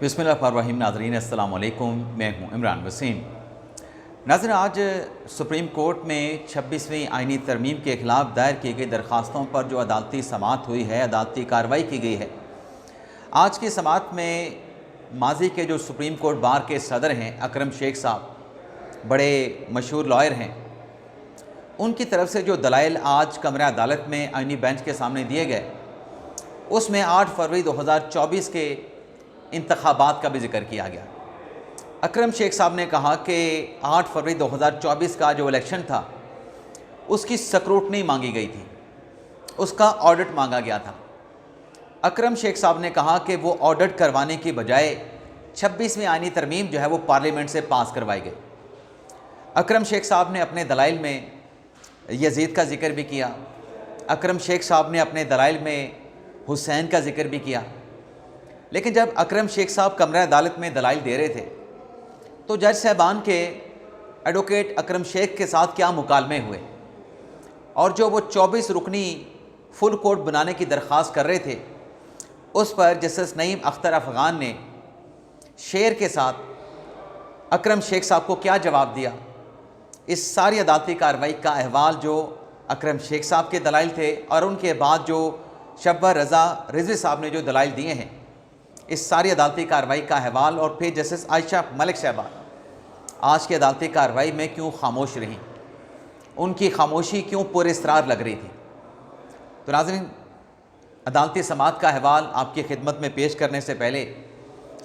बिस्मिल्लाहिर्रहमानिर्रहीम। नाज़रीन अस्सलाम वालेकुम, मैं हूँ इमरान वसीम। नाज़रीन, आज सुप्रीम कोर्ट में 26वीं आइनी तरमीम के ख़िलाफ़ दायर की गई दरख्वास्तों पर जो अदालती समाअत हुई है, अदालती कार्रवाई की गई है। आज की समाअत में माजी के जो सुप्रीम कोर्ट बार के सदर हैं अकरम शेख साहब, बड़े मशहूर लॉयर हैं, उनकी तरफ से जो दलाइल आज कमरा अदालत में आइनी बेंच के सामने दिए गए, उसमें 8 फरवरी 2024 के इंतखाबात का भी जिक्र किया गया। अकरम शेख साहब ने कहा कि 8 फरवरी 2024 का जो इलेक्शन था उसकी स्क्रूटनी मांगी गई थी, उसका ऑडिट मांगा गया था। अकरम शेख साहब ने कहा कि वो ऑडिट करवाने की बजाय 26वीं आइनी तरमीम जो है वो पार्लियामेंट से पास करवाई गई। अकरम शेख साहब ने अपने दलाइल में यजीद का जिक्र भी किया। अकरम शेख साहब ने अपने दलाइल में हुसैन का जिक्र भी किया। लेकिन जब अकरम शेख साहब कमरा अदालत में दलाइल दे रहे थे तो जज साहबान के एडवोकेट अकरम शेख के साथ क्या मुकालमे हुए, और जो वो 24 रुकनी फुल कोर्ट बनाने की दरख्वास्त कर रहे थे, उस पर जस्टिस नईम अख्तर अफ़गान ने शेर के साथ अकरम शेख साहब को क्या जवाब दिया, इस सारी अदालती कार्रवाई का अहवाल जो अकरम शेख साहब के दलाइल थे और उनके बाद जो शब्बा रज़ा रिजवी साहब ने जो दलाइल दिए हैं, इस सारी अदालती कार्रवाई का अहवाल, और फिर जस्टिस आयशा मलिक साहबा आज की अदालती कार्रवाई में क्यों खामोश रहीं, उनकी खामोशी क्यों पुरअसरार लग रही थी। तो नाज़रीन, अदालती समाअत का अहवाल आपकी खिदमत में पेश करने से पहले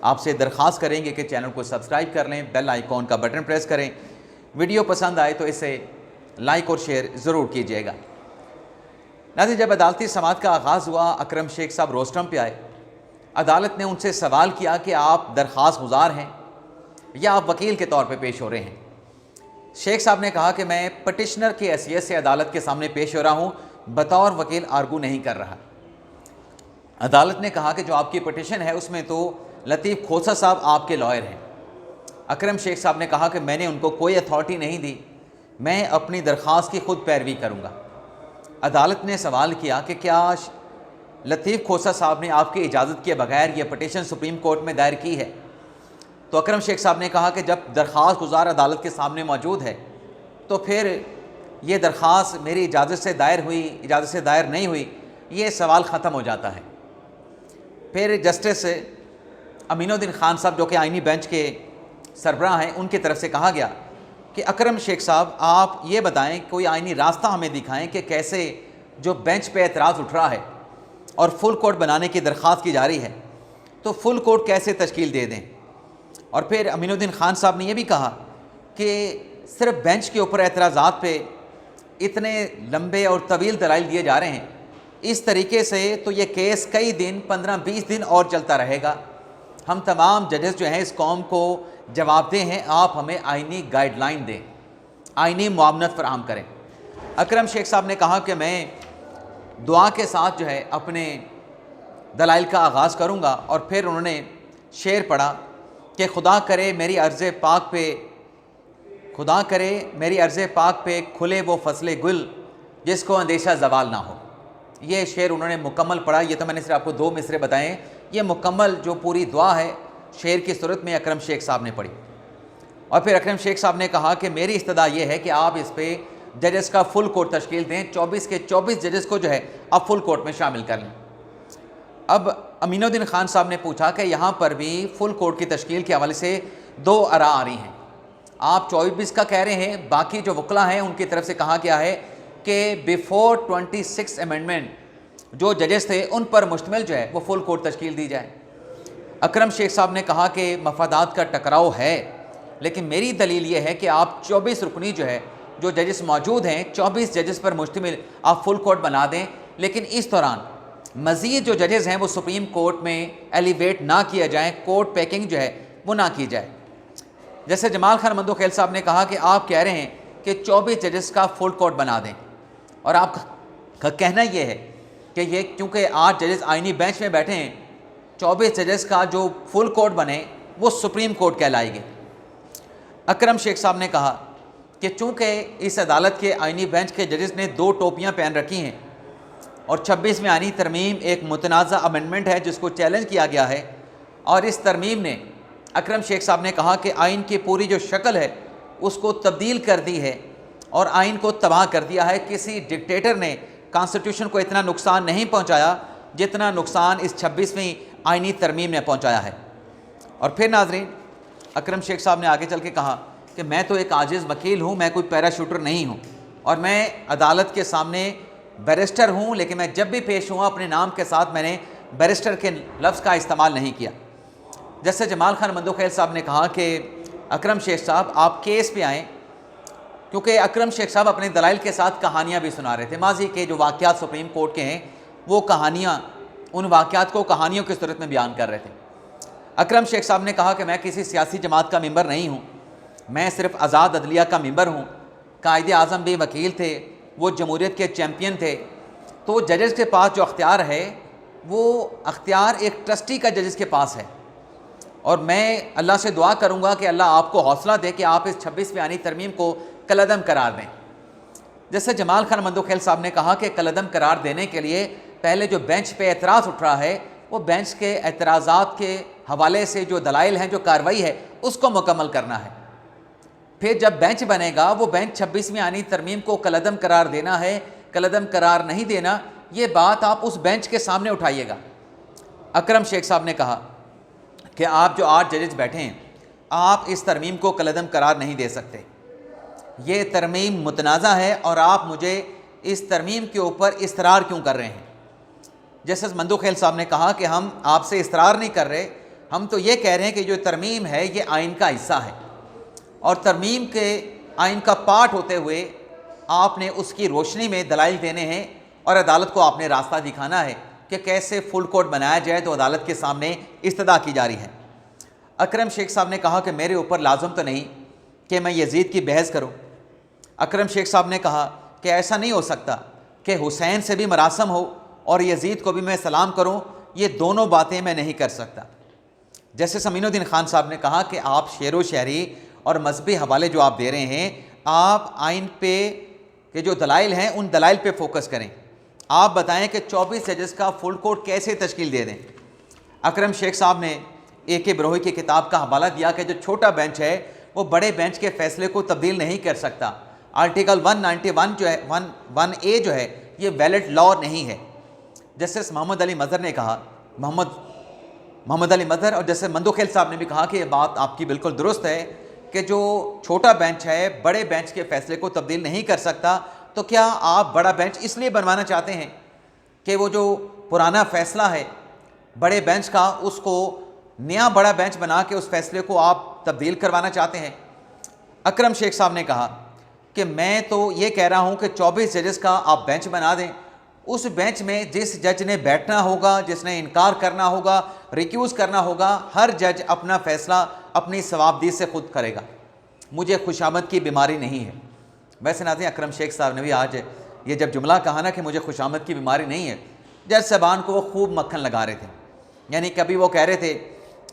आपसे दरख्वास्त करेंगे कि चैनल को सब्सक्राइब कर लें, बेल आइकॉन का बटन प्रेस करें, वीडियो पसंद आए तो इसे लाइक और शेयर ज़रूर कीजिएगा। नाज़रीन, जब अदालती समाअत का आगाज़ हुआ, अकरम शेख साहब रोस्टम पे आए। अदालत ने उनसे सवाल किया कि आप दरख्वास्त गुजार हैं या आप वकील के तौर पे पेश हो रहे हैं। शेख साहब ने कहा कि मैं पटिशनर की हैसियत से अदालत के सामने पेश हो रहा हूँ, बतौर वकील आर्गू नहीं कर रहा। अदालत ने कहा कि जो आपकी पटिशन है उसमें तो लतीफ़ खोसा साहब आपके लॉयर हैं। अकरम शेख साहब ने कहा कि मैंने उनको कोई अथॉरिटी नहीं दी, मैं अपनी दरख्वास्त की खुद पैरवी करूँगा। अदालत ने सवाल किया कि क्या लतीफ़ खोसा साहब ने आपकी इजाज़त के बगैर ये पटिशन सुप्रीम कोर्ट में दायर की है। तो अकरम शेख साहब ने कहा कि जब दरख्वास्त गुजार अदालत के सामने मौजूद है तो फिर ये दरख्वास्त मेरी इजाज़त से दायर हुई, इजाज़त से दायर नहीं हुई, ये सवाल ख़त्म हो जाता है। फिर जस्टिस अमीनुद्दीन खान साहब जो कि आइनी बेंच के सरबराह हैं, उनकी तरफ से कहा गया कि अकरम शेख साहब आप ये बताएं, कोई आइनी रास्ता हमें दिखाएं कि कैसे जो बेंच पे एतराज़ उठ रहा है और फुल कोर्ट बनाने की दरख्वास्त की जा रही है तो फुल कोर्ट कैसे तश्कील दे दें। और फिर अमीनुद्दीन खान साहब ने यह भी कहा कि सिर्फ बेंच के ऊपर एतराज़ात पे इतने लंबे और तवील दलाइल दिए जा रहे हैं, इस तरीके से तो ये केस कई दिन 15-20 दिन और चलता रहेगा। हम तमाम जजेस जो हैं इस कौम को जवाबदेह हैं, आप हमें आइनी गाइडलाइन दें, आइनी मुआवनत फराहम करें। अकरम शेख साहब ने कहा कि मैं दुआ के साथ जो है अपने दलाइल का आगाज़ करूँगा, और फिर उन्होंने शेर पढ़ा कि खुदा करे मेरी अर्ज़ पाक पे, खुदा करे मेरी अर्ज़ पाक पे खुले वो फसले गुल जिसको अंदेशा ज़वाल ना हो। ये शेर उन्होंने मुकम्मल पढ़ा। ये तो मैंने सिर्फ आपको 2 मिसरे बताएँ, ये मुकम्मल जो पूरी दुआ है शेर की सूरत में अकरम शेख साहब ने पढ़ी। और फिर अकरम शेख साहब ने कहा कि मेरी इस्तदा ये है कि आप इस पर जजेस का फुल कोर्ट तश्कील दें, 24 के 24 जजेस को जो है आप फुल कोर्ट में शामिल कर लें। अब अमीनुद्दीन खान साहब ने पूछा कि यहाँ पर भी फुल कोर्ट की तश्कील के हवाले से 2 आरा आ रही हैं। आप 24 का कह रहे हैं, बाकी जो वकला हैं उनकी तरफ से कहा गया है कि बिफोर 26 अमेंडमेंट जो जजेस थे उन पर मुश्तमिल जो है वो फुल कोर्ट तश्कील दी जाए। अकरम शेख साहब ने कहा कि मफादात का टकराव है, लेकिन मेरी दलील ये है कि आप 24 रुकनी जो है, जो जजेस मौजूद हैं 24 जजेस पर मुश्तमिल आप फुल कोर्ट बना दें, लेकिन इस दौरान मज़ीद जो जजेस हैं वो सुप्रीम कोर्ट में एलिवेट ना किया जाए, कोर्ट पैकिंग जो है वो ना की जाए। जैसे जमाल खान मंदोखेल साहब ने कहा कि आप कह रहे हैं कि 24 जजेस का फुल कोर्ट बना दें, और आपका कहना ये है कि ये क्योंकि 8 जजेस आइनी बेंच में बैठे हैं, 24 जजेस का जो फुल कोर्ट बने वो सुप्रीम कोर्ट कहलाएगी। अकरम शेख साहब ने कहा कि चूँकि इस अदालत के आइनी बेंच के जजेस ने 2 टोपियाँ पहन रखी हैं और 26 में आइनी तरमीम एक मुतनाज़ा अमेंडमेंट है जिसको चैलेंज किया गया है, और इस तरमीम ने, अकरम शेख साहब ने कहा कि आइन की पूरी जो शक्ल है उसको तब्दील कर दी है और आइन को तबाह कर दिया है। किसी डिक्टेटर ने कॉन्स्टिट्यूशन को इतना नुकसान नहीं पहुंचाया जितना नुकसान इस 26वीं आइनी तरमीम ने पहुंचाया है। और फिर नाजरीन, अकरम शेख साहब ने आगे चल के कहा कि मैं तो एक आजिज़ वकील हूँ, मैं कोई पैराशूटर नहीं हूँ और मैं अदालत के सामने बैरिस्टर हूँ, लेकिन मैं जब भी पेश हुआ अपने नाम के साथ मैंने बैरिस्टर के लफ्ज़ का इस्तेमाल नहीं किया। जैसे जमाल खान मंदोखेल साहब ने कहा कि अकरम शेख साहब आप केस पे आएँ, क्योंकि अकरम शेख साहब अपने दलाइल के साथ कहानियाँ भी सुना रहे थे। माजी के जो वाक़यात सुप्रीम कोर्ट के हैं वो कहानियाँ, उन वाक़यात को कहानियों की सूरत में बयान कर रहे थे। अकरम शेख साहब ने कहा कि मैं किसी सियासी जमात का मेंबर नहीं हूँ, मैं सिर्फ आज़ाद अदलिया का मेंबर हूँ। कायदे आज़म भी वकील थे, वो जमहूरियत के चैम्पियन थे। तो जजेस के पास जो अख्तियार है वो अख्तियार एक ट्रस्टी का जजेस के पास है और मैं अल्लाह से दुआ करूँगा कि अल्लाह आपको हौसला दे कि आप इस 26वीं आइनी तरमीम को कलअदम करार दें। जैसे जमाल खान मंदोखेल साहब ने कहा कि कलअदम करार देने के लिए पहले जो बेंच पे एतराज़ उठ रहा है वो बेंच के एतराज़ात के हवाले से जो दलाइल हैं, जो कार्रवाई है उसको मुकम्मल करना है। फिर जब बेंच बनेगा वो बेंच 26वीं आइनी तरमीम को कलअदम करार देना है, कलअदम करार नहीं देना, ये बात आप उस बेंच के सामने उठाइएगा। अकरम शेख साहब ने कहा कि आप जो 8 जजेस बैठे हैं, आप इस तरमीम को कलअदम करार नहीं दे सकते, ये तरमीम मुतनाज़ा है और आप मुझे इस तरमीम के ऊपर इसरार क्यों कर रहे हैं। जस्टिस मंदोखेल साहब ने कहा कि हम आपसे इसरार नहीं कर रहे, हम तो ये कह रहे हैं कि जो तरमीम है ये आइन का हिस्सा है और तरमीम के आइन का पार्ट होते हुए आपने उसकी रोशनी में दलाइल देने हैं और अदालत को आपने रास्ता दिखाना है कि कैसे फुल कोर्ट बनाया जाए। तो अदालत के सामने इस्तदा की जा रही है। अकरम शेख साहब ने कहा कि मेरे ऊपर लाजम तो नहीं कि मैं यजीद की बहस करूं। अकरम शेख साहब ने कहा कि ऐसा नहीं हो सकता कि हुसैन से भी मरासम हो और यजीद को भी मैं सलाम करूं, ये दोनों बातें मैं नहीं कर सकता। जैसे अमीनुद्दीन खान साहब ने कहा कि आप शेर व शायरी और मजहबी हवाले जो आप दे रहे हैं, आप आइन पे के जो दलाइल हैं उन दलाइल पे फोकस करें। आप बताएं कि 24 जजेस का फुल कोर्ट कैसे तश्कील दे दें। अकरम शेख साहब ने AK बरोही की किताब का हवाला दिया कि जो छोटा बेंच है वो बड़े बेंच के फैसले को तब्दील नहीं कर सकता। आर्टिकल 191 जो है 1A जो है ये वैलिड लॉ नहीं है। जस्टिस मोहम्मद अली मज़हर ने कहा, मोहम्मद अली मज़हर और जस्टिस मंदोखेल साहब ने भी कहा कि ये बात आपकी बिल्कुल दुरुस्त है कि जो छोटा बेंच है बड़े बेंच के फैसले को तब्दील नहीं कर सकता। तो क्या आप बड़ा बेंच इसलिए बनवाना चाहते हैं कि वो जो पुराना फ़ैसला है बड़े बेंच का, उसको नया बड़ा बेंच बना के उस फैसले को आप तब्दील करवाना चाहते हैं? अकरम शेख साहब ने कहा कि मैं तो ये कह रहा हूँ कि 24 जजेस का आप बेंच बना दें। उस बेंच में जिस जज ने बैठना होगा, जिसने इनकार करना होगा, रिक्यूज़ करना होगा, हर जज अपना फ़ैसला अपनी सवाबदीद से खुद करेगा। मुझे खुशामद की बीमारी नहीं है। वैसे नाज़रीन, अकरम शेख साहब ने भी आज ये जब जुमला कहा ना कि मुझे खुशामद की बीमारी नहीं है, जज साहबान को वो खूब मक्खन लगा रहे थे। यानी कभी वो कह रहे थे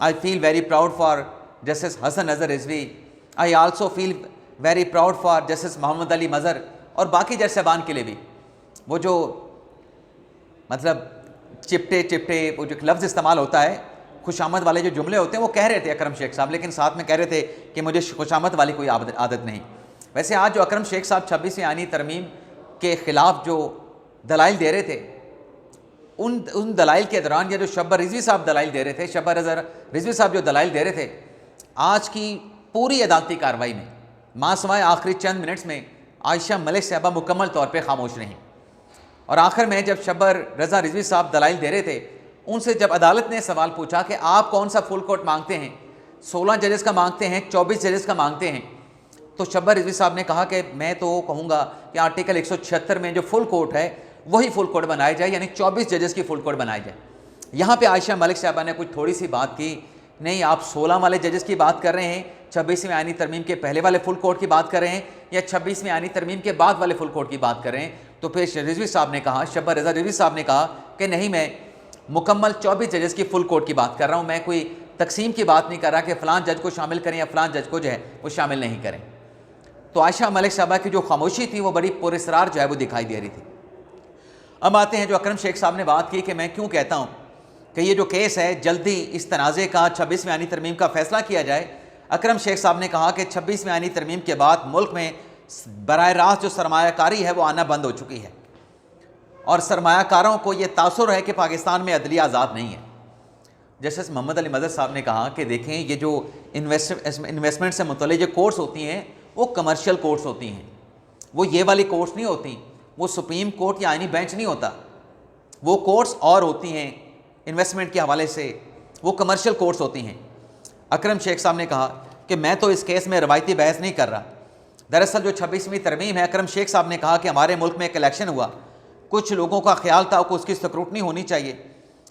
I feel very proud for justice Hasan Nazar Rizvi, I also feel very proud for justice Mohammad Ali Mazhar, और बाकी जज साहबान के लिए भी वो जो मतलब चिपटे वो जो लफ्ज़ इस्तेमाल होता है, खुशामद वाले जो जुमले होते हैं, वो कह रहे थे अकरम शेख साहब, लेकिन साथ में कह रहे थे कि मुझे खुशामद वाली कोई आदत नहीं। वैसे आज जो अकरम शेख साहब 26वीं आइनी तरमीम के ख़िलाफ़ जो दलाइल दे रहे थे, उन दलाइल के दौरान या जो शब्बर रिजवी साहब दलाइल दे रहे थे, शब्बर रिजवी साहब जो दलाइल दे रहे थे, आज की पूरी अदालती कार्रवाई में मासवाए आखिरी चंद मिनट्स में आयशा मलिक साहबा मुकम्मल तौर पर खामोश रहीं। और आखिर में जब शब्बर रज़ा रिजवी साहब दलाइल दे रहे थे, उनसे जब अदालत ने सवाल पूछा कि आप कौन सा फुल कोर्ट मांगते हैं, 16 जजेस का मांगते हैं, 24 जजेस का मांगते हैं, तो शब्बर रिजवी साहब ने कहा कि मैं तो कहूँगा कि आर्टिकल 176 में जो फुल कोर्ट है वही फुल कोर्ट बनाया जाए, यानी 24 जजेस की फुल कोर्ट बनाई जाए। यहाँ पे आयशा मलिक साहबा ने कुछ थोड़ी सी बात की, नहीं आप 16 वाले जजेस की बात कर रहे हैं, 26वीं आइनी तरमीम के पहले वाले फुल कोर्ट की बात कर रहे हैं, या 26वीं आइनी तरमीम के बाद वाले फुल कोर्ट की बात कर रहे हैं? तो फिर रिजवी साहब ने कहा, शब्बर रज़ा रिजवी साहब ने कहा कि नहीं, मैं मुकम्मल 24 जजेस की फुल कोर्ट की बात कर रहा हूँ, मैं कोई तकसीम की बात नहीं कर रहा कि फ़लाँ जज को शामिल करें या फ़लाँ जज को जो है वो शामिल नहीं करें। तो आयशा मलिक साहबा की जो खामोशी थी वो बड़ी पुरस्रार जो है वो दिखाई दे रही थी। अब आते हैं जो अकरम शेख साहब ने बात की कि मैं क्यों कहता हूँ कि ये जो केस है जल्दी इस तनाज़े का 26वीं आईनी तरमीम का फ़ैसला किया जाए। अकरम शेख साहब ने कहा कि 26वीं आईनी तरमीम के बाद मुल्क में बराह रास्त जो सरमायाकारी है वो आना बंद हो चुकी है और सरमायाकारों को ये तासुर है कि पाकिस्तान में अदलिया आज़ाद नहीं है। जस्टिस मोहम्मद अली मदद साहब ने कहा कि देखें, ये जो इन्वेस्टमेंट से मुतल्लिक़ जो कोर्ट्स होती हैं वो कमर्शियल कोर्ट्स होती हैं, वो ये वाली कोर्ट्स नहीं होती, वो सुप्रीम कोर्ट या आईनी बेंच नहीं होता, वो कोर्ट्स और होती हैं इन्वेस्टमेंट के हवाले से, वो कमर्शियल कोर्ट्स होती हैं। अकरम शेख साहब ने कहा कि मैं तो इस केस में रवायती बहस नहीं कर रहा। दरअसल जो 26वीं तरमीम है, अकरम शेख साहब ने कहा कि हमारे मुल्क में एक इलेक्शन हुआ, कुछ लोगों का ख्याल था कि उसकी स्क्रूटनी होनी चाहिए,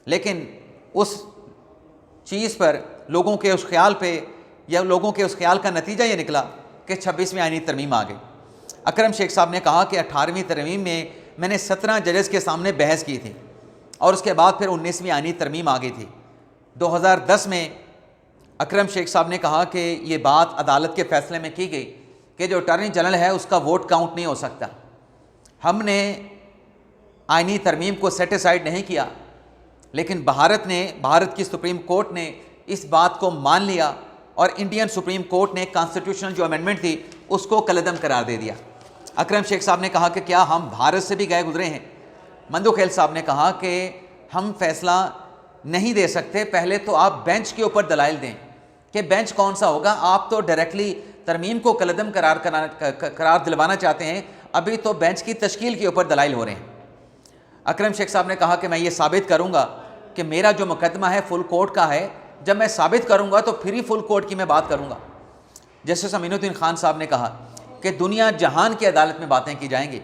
लेकिन उस चीज़ पर लोगों के उस ख्याल पे या लोगों के उस ख्याल का नतीजा ये निकला कि 26वीं आईनी तरमीम आ गई। अकरम शेख साहब ने कहा कि 18वीं तरमीम में मैंने 17 जजेस के सामने बहस की थी और उसके बाद फिर 19वीं आईनी तरमीम आ गई थी। 2010 में अकरम शेख साहब ने कहा कि ये बात अदालत के फ़ैसले में की गई कि जो अटॉर्नी जनरल है उसका वोट काउंट नहीं हो सकता। हमने आईनी तरमीम को सेटिसाइड नहीं किया, लेकिन भारत की सुप्रीम कोर्ट ने इस बात को मान लिया और इंडियन सुप्रीम कोर्ट ने कॉन्स्टिट्यूशनल जो अमेंडमेंट थी उसको कलअदम करार दे दिया। अकरम शेख साहब ने कहा कि क्या हम भारत से भी गए गुजरे हैं। मंदुखेल साहब ने कहा कि हम फैसला नहीं दे सकते, पहले तो आप बेंच के ऊपर दलाइल दें कि बेंच कौन सा होगा। आप तो डायरेक्टली तरमीम को कलअदम करार दिलवाना चाहते हैं, अभी तो बेंच की तश्कील के ऊपर दलाइल हो रहे हैं। अकरम शेख साहब ने कहा कि मैं ये साबित करूँगा कि मेरा जो मुकदमा है फुल कोर्ट का है, जब मैं साबित करूँगा तो फिर ही फुल कोर्ट की मैं बात करूँगा। जस्टिस अमीनुद्दीन खान साहब ने कहा कि दुनिया जहान की अदालत में बातें की जाएंगी,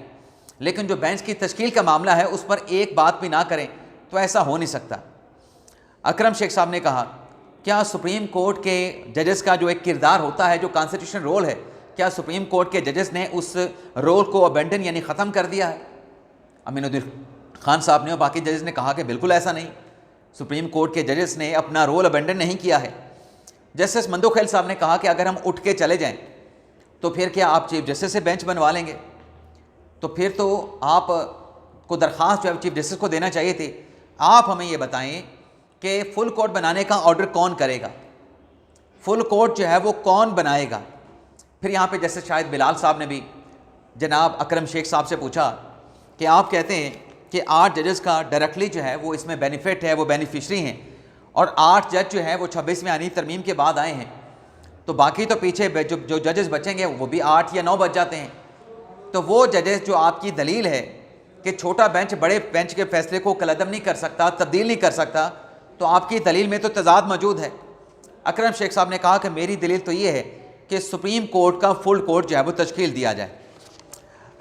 लेकिन जो बेंच की तश्कील का मामला है उस पर एक बात भी ना करें तो ऐसा हो नहीं सकता। अकरम शेख साहब ने कहा, क्या सुप्रीम कोर्ट के जजेस का जो एक किरदार होता है, जो कॉन्स्टिट्यूशन रोल है, क्या सुप्रीम कोर्ट के जजेस ने उस रोल को अबेंडन यानी ख़त्म कर दिया है? अमीनुद्दीन खान साहब ने और बाकी जजेस ने कहा कि बिल्कुल ऐसा नहीं, सुप्रीम कोर्ट के जजेस ने अपना रोल अबेंडन नहीं किया है। जस्टिस मंदुखेल साहब ने कहा कि अगर हम उठ के चले जाएं तो फिर क्या आप चीफ जस्टिस से बेंच बनवा लेंगे? तो फिर तो आप को दरख्वास्त जो है चीफ जस्टिस को देना चाहिए थी। आप हमें ये बताएं कि फुल कोर्ट बनाने का ऑर्डर कौन करेगा, फुल कोर्ट जो है वो कौन बनाएगा? फिर यहाँ पे जस्टिस शाहिद बिलाल साहब ने भी जनाब अकरम शेख साहब से पूछा कि आप कहते हैं कि 8 जजेस का डायरेक्टली जो है वो इसमें बेनिफिट है, वो बेनिफिशरी हैं, और 8 जज जो है वो 26वीं आईनी तरमीम के बाद आए हैं, तो बाकी तो पीछे जो जजेस बचेंगे वो भी 8 या 9 बच जाते हैं। तो वो जजेस जो आपकी दलील है कि छोटा बेंच बड़े बेंच के फैसले को कलअदम नहीं कर सकता, तब्दील नहीं कर सकता, तो आपकी दलील में तो तजाद मौजूद है। अकरम शेख साहब ने कहा कि मेरी दलील तो ये है कि सुप्रीम कोर्ट का फुल कोर्ट जो है वो तश्कील दिया जाए।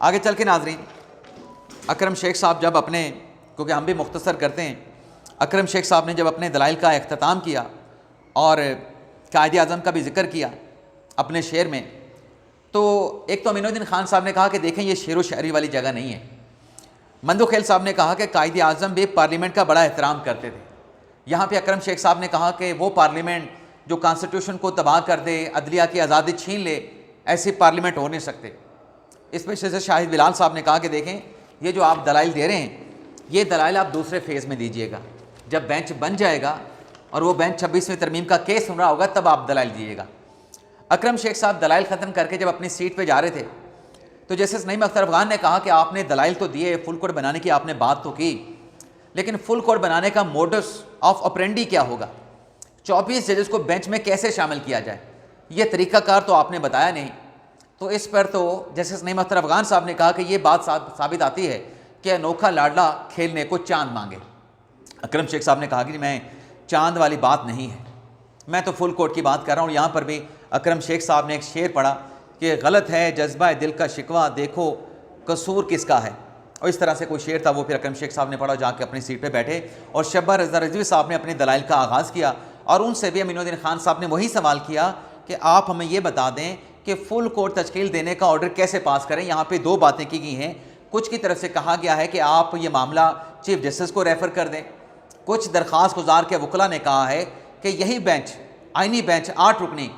आगे चल के नाजरीन, अकरम शेख साहब जब अपने, क्योंकि हम भी मुख्तसर करते हैं, अकरम शेख साहब ने जब अपने दलाइल का अख्ताम किया और कायदे आज़म का भी जिक्र किया अपने शेर में, तो एक तो अमीनुद्दीन खान साहब ने कहा कि देखें ये शेर व शायरी वाली जगह नहीं है। मंदुखेल साहब ने कहा कि कायदे आज़म भी पार्लियामेंट का बड़ा एहतराम करते थे। यहाँ पे अकरम शेख साहब ने कहा कि वो पार्लियामेंट जो कॉन्स्टिट्यूशन को तबाह कर दे, अदलिया की आज़ादी छीन ले, ऐसी पार्लियामेंट हो नहीं सकते। इस पर से शाहिद बिलाल साहब ने कहा कि देखें ये जो आप दलाइल दे रहे हैं, ये दलाइल आप दूसरे फेज़ में दीजिएगा, जब बेंच बन जाएगा और वो बेंच 26वीं तरमीम का केस सुन रहा होगा तब आप दलाइल दीजिएगा। अकरम शेख साहब दलाइल ख़त्म करके जब अपनी सीट पे जा रहे थे तो जस्टिस नईम अख्तर अफगान ने कहा कि आपने दलाइल तो दिए, फुल कोर्ट बनाने की आपने बात तो की, लेकिन फुल कोर्ट बनाने का मोडस ऑफ ऑपरेंडी क्या होगा? 24 जजेस को बेंच में कैसे शामिल किया जाए, ये तरीक़ाकार तो आपने बताया नहीं। तो इस पर तो जस्टिस नईम अख्तर अफगान साहब ने कहा कि ये बात साबित आती है कि अनोखा लाडला खेलने को चांद मांगे। अकरम शेख साहब ने कहा कि मैं चांद वाली बात नहीं है, मैं तो फुल कोर्ट की बात कर रहा हूँ। यहाँ पर भी अकरम शेख साहब ने एक शेर पढ़ा कि गलत है जज्बा दिल का शिकवा, देखो कसूर किसका है, और इस तरह से कोई शेर था, वो फिर अकरम शेख साहब ने पढ़ा, जाके अपनी सीट पे बैठे और शब्बा रज़ा रिजवी साहब ने अपने दलाइल का आगाज़ किया और उनसे भी अमीनुद्दीन खान साहब ने वही सवाल किया कि आप हमें ये बता दें कि फुल कोर्ट तश्कील देने का ऑर्डर कैसे पास करें। यहाँ पे 2 बातें की गई हैं, कुछ की तरफ से कहा गया है कि आप ये मामला चीफ जस्टिस को रेफ़र कर दें, कुछ दरख्वास्त गुजार के वकला ने कहा है कि यही बेंच, आइनी बेंच 8 रुकनी,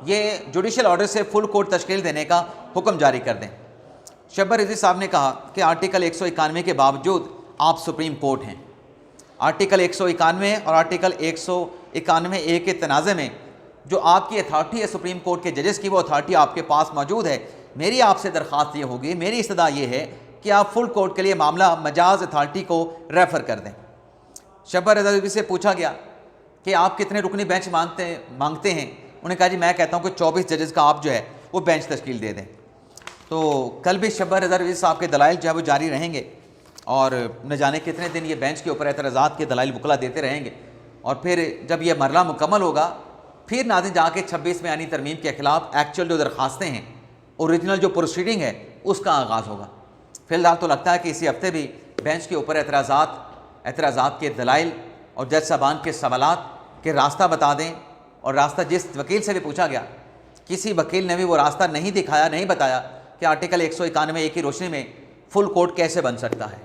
ये जुडिशल ऑर्डर से फुल कोर्ट तश्कील देने का हुक्म जारी कर दें। शब्बा रिजवी साहब ने कहा कि आर्टिकल 191 के बावजूद आप सुप्रीम कोर्ट हैं, आर्टिकल 191 और आर्टिकल 191A के तनाज़े में जो आपकी अथॉरिटी है सुप्रीम कोर्ट के जजेस की, वो अथॉरिटी आपके पास मौजूद है। मेरी आपसे दरख्वास्त ये होगी, मेरी इस्तदा ये है कि आप फुल कोर्ट के लिए मामला मजाज अथॉरिटी को रेफ़र कर दें। शब्बा रज़ा बीबी से पूछा गया कि आप कितने रुकनी बेंच मांगते हैं। उन्होंने कहा जी मैं कहता हूँ कि 24 जजेस का आप जो है वो बेंच तश्कील दे दें। तो कल भी शब्बा रज़ा बीबी साहब के दलाइल जो है वो जारी रहेंगे और न जाने कितने दिन ये बेंच के ऊपर एतराज़ात के दलाइल बुकला देते रहेंगे। और फिर जब यह मरला मुकम्मल होगा, फिर नाज़रीन जाके 26वें आईनी तरमीम के ख़िलाफ़ एक्चुअल जो दरख्वास्तें हैं, ओरिजिनल जो प्रोसीडिंग है, उसका आगाज़ होगा। फ़िलहाल तो लगता है कि इसी हफ्ते भी बेंच के ऊपर एतराज़ात के दलाइल और जज साहबान के सवालात के रास्ता बता दें। और रास्ता जिस वकील से भी पूछा गया, किसी वकील ने भी वो रास्ता नहीं दिखाया, नहीं बताया कि आर्टिकल 191A की रोशनी में फुल कोर्ट कैसे बन सकता है।